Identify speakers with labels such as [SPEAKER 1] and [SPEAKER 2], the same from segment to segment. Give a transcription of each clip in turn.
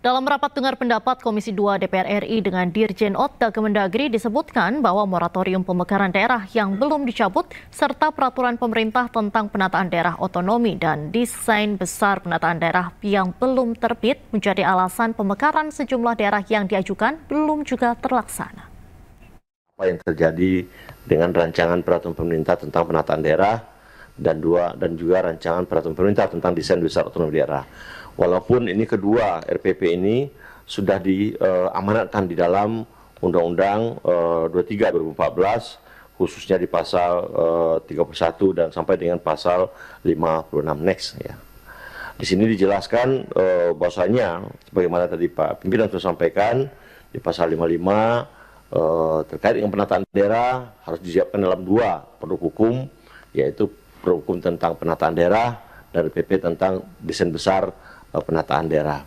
[SPEAKER 1] Dalam rapat dengar pendapat Komisi 2 DPR RI dengan Dirjen Oda Kemendagri disebutkan bahwa moratorium pemekaran daerah yang belum dicabut serta peraturan pemerintah tentang penataan daerah otonomi dan desain besar penataan daerah yang belum terbit menjadi alasan pemekaran sejumlah daerah yang diajukan belum juga terlaksana.
[SPEAKER 2] Apa yang terjadi dengan rancangan peraturan pemerintah tentang penataan daerah dan juga rancangan peraturan pemerintah tentang desain besar otonomi daerah. Walaupun ini kedua RPP ini sudah diamanatkan di dalam Undang-Undang 23 2014 khususnya di pasal 31 dan sampai dengan pasal 56 next ya. Di sini dijelaskan bahwasanya sebagaimana tadi Pak Pimpinan sudah sampaikan di pasal 55 terkait dengan penataan daerah harus disiapkan dalam dua produk hukum, yaitu produk hukum tentang penataan daerah dan RPP tentang desain besar penataan daerah.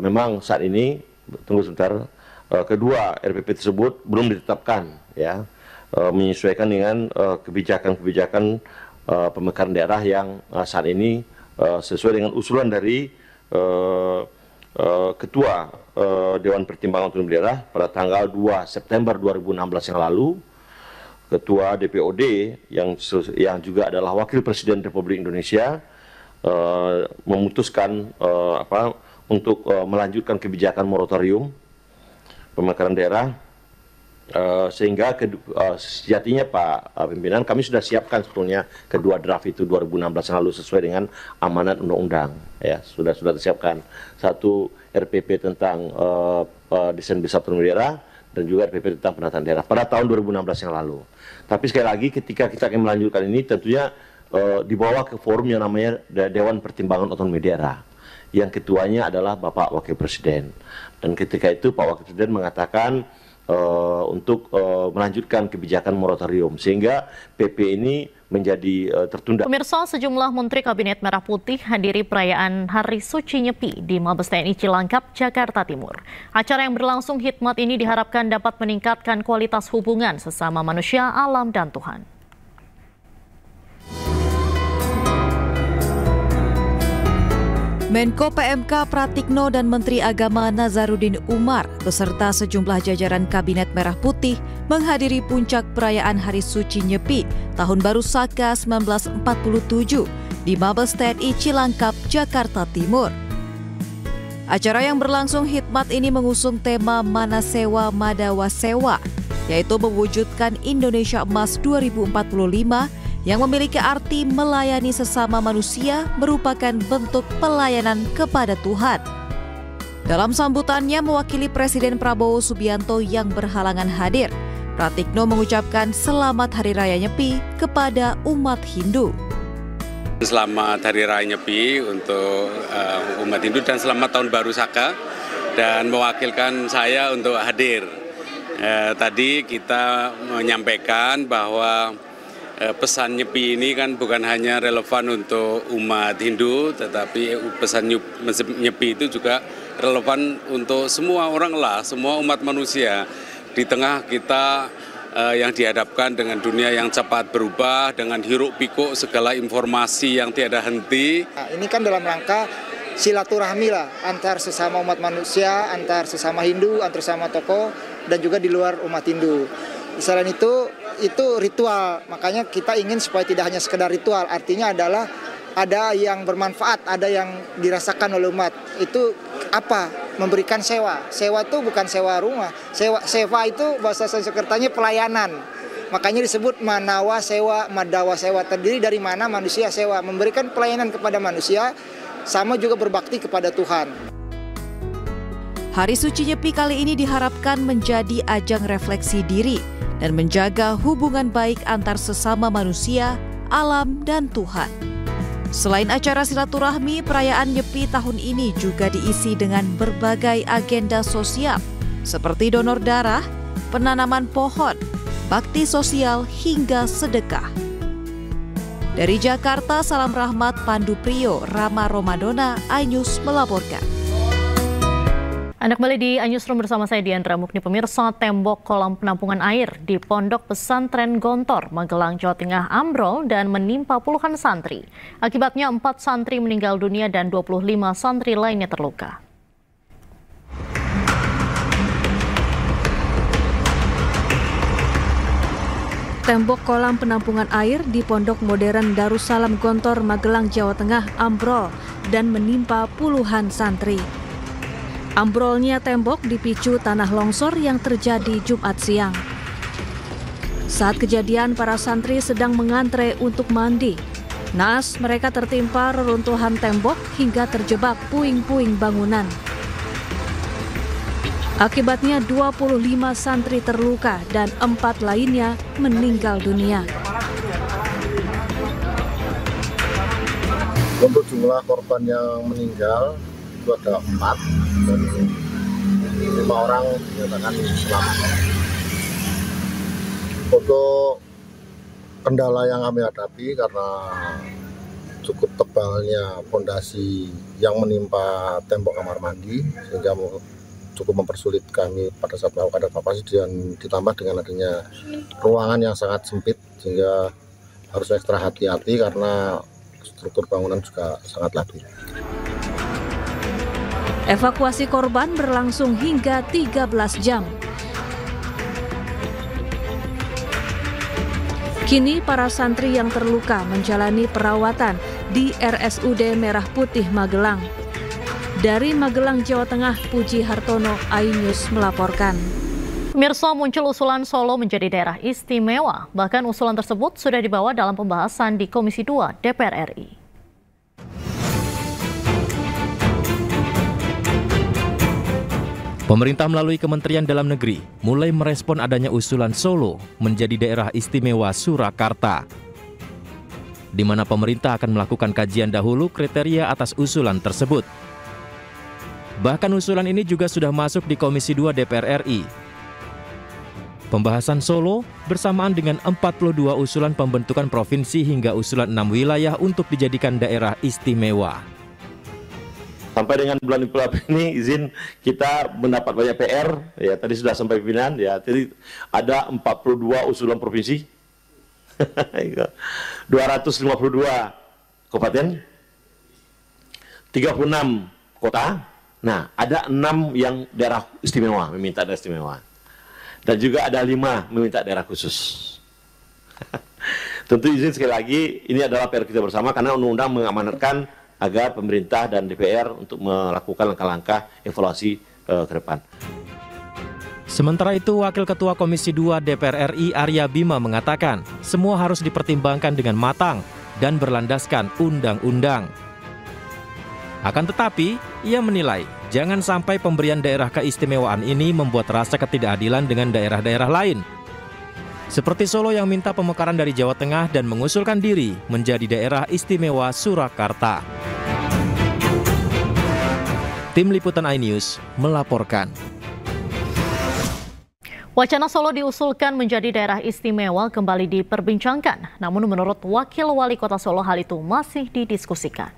[SPEAKER 2] Memang saat ini, tunggu sebentar, kedua RPP tersebut belum ditetapkan, ya, menyesuaikan dengan kebijakan-kebijakan pemekaran daerah yang saat ini sesuai dengan usulan dari Ketua Dewan Pertimbangan Otonomi Daerah pada tanggal 2 September 2016 yang lalu. Ketua DPOD yang juga adalah Wakil Presiden Republik Indonesia memutuskan untuk melanjutkan kebijakan moratorium pemekaran daerah sehingga sejatinya Pak Pimpinan kami sudah siapkan sebetulnya kedua draft itu 2016 yang lalu sesuai dengan amanat undang-undang ya, sudah disiapkan satu RPP tentang desain besar otonomi daerah dan juga RPP tentang penataan daerah pada tahun 2016 yang lalu. Tapi sekali lagi ketika kita akan melanjutkan ini tentunya dibawa ke forum yang namanya Dewan Pertimbangan Otonomi Daerah yang ketuanya adalah Bapak Wakil Presiden, dan ketika itu Pak Wakil Presiden mengatakan untuk melanjutkan kebijakan moratorium sehingga PP ini menjadi tertunda.
[SPEAKER 1] Pemirsa, sejumlah Menteri Kabinet Merah Putih hadiri perayaan Hari Suci Nyepi di Mabes TNI Cilangkap, Jakarta Timur. Acara yang berlangsung hikmat ini diharapkan dapat meningkatkan kualitas hubungan sesama manusia, alam, dan Tuhan.
[SPEAKER 3] Menko PMK Pratikno dan Menteri Agama Nazarudin Umar beserta sejumlah jajaran Kabinet Merah Putih menghadiri puncak perayaan Hari Suci Nyepi Tahun Baru Saka 1947 di Mabes TNI Cilangkap, Jakarta Timur. Acara yang berlangsung hikmat ini mengusung tema Manasewa Madawa Sewa, yaitu mewujudkan Indonesia Emas 2045 yang memiliki arti melayani sesama manusia merupakan bentuk pelayanan kepada Tuhan. Dalam sambutannya mewakili Presiden Prabowo Subianto yang berhalangan hadir, Pratikno mengucapkan selamat Hari Raya Nyepi kepada umat Hindu.
[SPEAKER 4] Selamat Hari Raya Nyepi untuk umat Hindu dan selamat Tahun Baru Saka, dan mewakilkan saya untuk hadir. Tadi kita menyampaikan bahwa pesan Nyepi ini kan bukan hanya relevan untuk umat Hindu, tetapi pesan Nyepi itu juga relevan untuk semua orang lah, semua umat manusia. Di tengah kita yang dihadapkan dengan dunia yang cepat berubah, dengan hiruk pikuk segala informasi yang tiada henti.
[SPEAKER 5] Nah, ini kan dalam rangka silaturahmi lah, antar sesama umat manusia, antar sesama Hindu, antar sesama tokoh, dan juga di luar umat Hindu. Selain itu ritual, makanya kita ingin supaya tidak hanya sekedar ritual, artinya adalah ada yang bermanfaat, ada yang dirasakan oleh umat. Itu apa? Memberikan sewa. Sewa itu bukan sewa rumah, sewa itu bahasa Sanskertanya pelayanan. Makanya disebut manawa sewa, madawa sewa, terdiri dari mana manusia sewa, memberikan pelayanan kepada manusia, sama juga berbakti kepada Tuhan.
[SPEAKER 3] Hari Suci Nyepi kali ini diharapkan menjadi ajang refleksi diri dan menjaga hubungan baik antar sesama manusia, alam, dan Tuhan. Selain acara silaturahmi, perayaan Nyepi tahun ini juga diisi dengan berbagai agenda sosial seperti donor darah, penanaman pohon, bakti sosial, hingga sedekah. Dari Jakarta, salam rahmat Pandu Priyo, Rama Romadona, iNews melaporkan.
[SPEAKER 1] Anda kembali di iNewsroom bersama saya Diandra Mukni. Pemirsa, tembok kolam penampungan air di Pondok Pesantren Gontor, Magelang, Jawa Tengah ambrol dan menimpa puluhan santri. Akibatnya 4 santri meninggal dunia dan 25 santri lainnya terluka.
[SPEAKER 3] Tembok kolam penampungan air di Pondok Modern Darussalam Gontor, Magelang, Jawa Tengah ambrol dan menimpa puluhan santri. Ambrolnya tembok dipicu tanah longsor yang terjadi Jumat siang. Saat kejadian, para santri sedang mengantre untuk mandi. Naas, mereka tertimpa reruntuhan tembok hingga terjebak puing-puing bangunan. Akibatnya 25 santri terluka dan 4 lainnya meninggal dunia.
[SPEAKER 6] Untuk jumlah korban yang meninggal itu ada 4 dan 5 orang dinyatakan selamat. Untuk kendala yang kami hadapi karena cukup tebalnya fondasi yang menimpa tembok kamar mandi sehingga cukup mempersulit kami pada saat melakukan evakuasi, dan ditambah dengan adanya ruangan yang sangat sempit sehingga harus ekstra hati-hati karena struktur bangunan juga sangat labil.
[SPEAKER 3] Evakuasi korban berlangsung hingga 13 jam. Kini para santri yang terluka menjalani perawatan di RSUD Merah Putih Magelang. Dari Magelang, Jawa Tengah, Puji Hartono, iNews melaporkan.
[SPEAKER 1] Pemirsa, muncul usulan Solo menjadi daerah istimewa. Bahkan usulan tersebut sudah dibawa dalam pembahasan di Komisi 2 DPR RI.
[SPEAKER 7] Pemerintah melalui Kementerian Dalam Negeri mulai merespon adanya usulan Solo menjadi daerah istimewa Surakarta, di mana pemerintah akan melakukan kajian dahulu kriteria atas usulan tersebut. Bahkan usulan ini juga sudah masuk di Komisi 2 DPR RI. Pembahasan Solo bersamaan dengan 42 usulan pembentukan provinsi hingga usulan 6 wilayah untuk dijadikan daerah istimewa.
[SPEAKER 2] Sampai dengan bulan April ini izin kita mendapat banyak PR, ya tadi sudah sampai pimpinan, ya jadi ada 42 usulan provinsi, 252 kabupaten, 36 kota. Nah, ada 6 yang daerah istimewa, meminta daerah istimewa. Dan juga ada 5 meminta daerah khusus. Tentu izin sekali lagi, ini adalah PR kita bersama karena undang-undang mengamanatkan agar pemerintah dan DPR untuk melakukan langkah-langkah evaluasi ke depan.
[SPEAKER 7] Sementara itu, Wakil Ketua Komisi 2 DPR RI Arya Bima mengatakan, semua harus dipertimbangkan dengan matang dan berlandaskan undang-undang. Akan tetapi, ia menilai jangan sampai pemberian daerah keistimewaan ini membuat rasa ketidakadilan dengan daerah-daerah lain. Seperti Solo yang minta pemekaran dari Jawa Tengah dan mengusulkan diri menjadi daerah istimewa Surakarta. Tim Liputan iNews melaporkan.
[SPEAKER 1] Wacana Solo diusulkan menjadi daerah istimewa kembali diperbincangkan. Namun menurut Wakil Wali Kota Solo hal itu masih didiskusikan.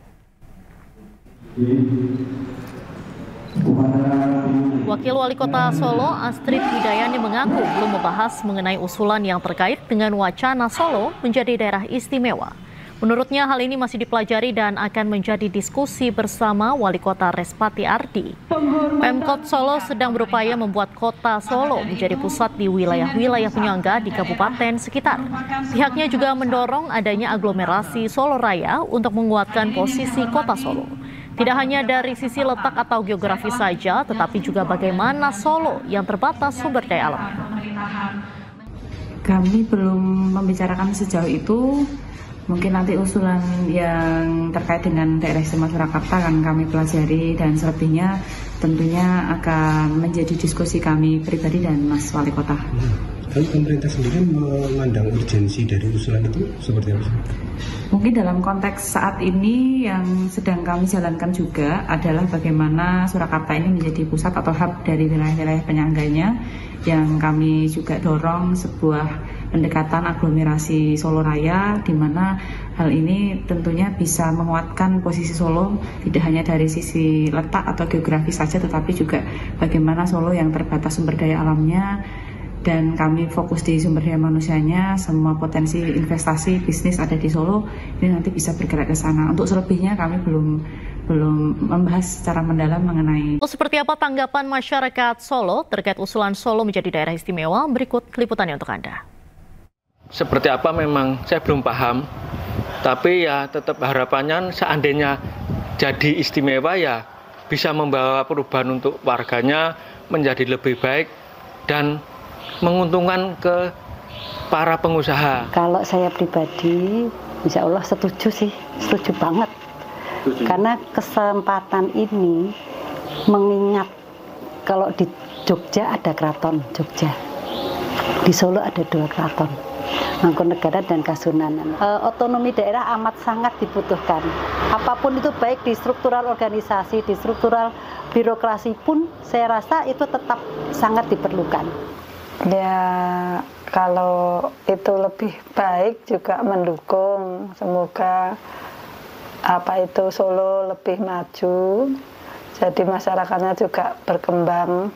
[SPEAKER 1] Wakil Wali Kota Solo Astrid Hidayani mengaku belum membahas mengenai usulan yang terkait dengan wacana Solo menjadi daerah istimewa. Menurutnya hal ini masih dipelajari dan akan menjadi diskusi bersama Wali Kota Respati Ardi. Pemkot Solo sedang berupaya membuat kota Solo menjadi pusat di wilayah-wilayah penyangga di kabupaten sekitar. Pihaknya juga mendorong adanya aglomerasi Solo Raya untuk menguatkan posisi kota Solo. Tidak hanya dari sisi letak atau geografi saja, tetapi juga bagaimana Solo yang terbatas sumber daya alam.
[SPEAKER 8] Kami belum membicarakan sejauh itu. Mungkin nanti usulan yang terkait dengan daerah istimewa Surakarta akan kami pelajari, dan selebihnya tentunya akan menjadi diskusi kami pribadi dan Mas Wali Kota.
[SPEAKER 9] Kan pemerintah sendiri memandang urgensi dari usulan itu seperti apa?
[SPEAKER 8] Mungkin dalam konteks saat ini yang sedang kami jalankan juga adalah bagaimana Surakarta ini menjadi pusat atau hub dari wilayah-wilayah penyangganya, yang kami juga dorong sebuah pendekatan aglomerasi Solo Raya, di mana hal ini tentunya bisa menguatkan posisi Solo tidak hanya dari sisi letak atau geografi saja, tetapi juga bagaimana Solo yang terbatas sumber daya alamnya, dan kami fokus di sumber daya manusianya. Semua potensi investasi bisnis ada di Solo, ini nanti bisa bergerak ke sana. Untuk selebihnya kami belum membahas secara mendalam mengenai.
[SPEAKER 1] Seperti apa tanggapan masyarakat Solo terkait usulan Solo menjadi daerah istimewa? Berikut liputannya untuk Anda.
[SPEAKER 10] seperti apa memang saya belum paham. Tapi ya tetap harapannya seandainya jadi istimewa ya bisa membawa perubahan untuk warganya menjadi lebih baik dan menguntungkan ke para pengusaha.
[SPEAKER 11] Kalau saya pribadi, insya Allah setuju sih, setuju banget. Karena kesempatan ini mengingat kalau di Jogja ada keraton Jogja, di Solo ada 2 keraton, Mangkunegaran dan Kasunanan. Otonomi daerah amat sangat dibutuhkan. Apapun itu baik di struktural organisasi, di struktural birokrasi pun saya rasa itu tetap sangat diperlukan.
[SPEAKER 12] Ya kalau itu lebih baik juga mendukung. Semoga Solo lebih maju. Jadi masyarakatnya juga berkembang,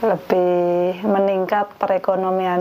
[SPEAKER 12] lebih meningkat perekonomian.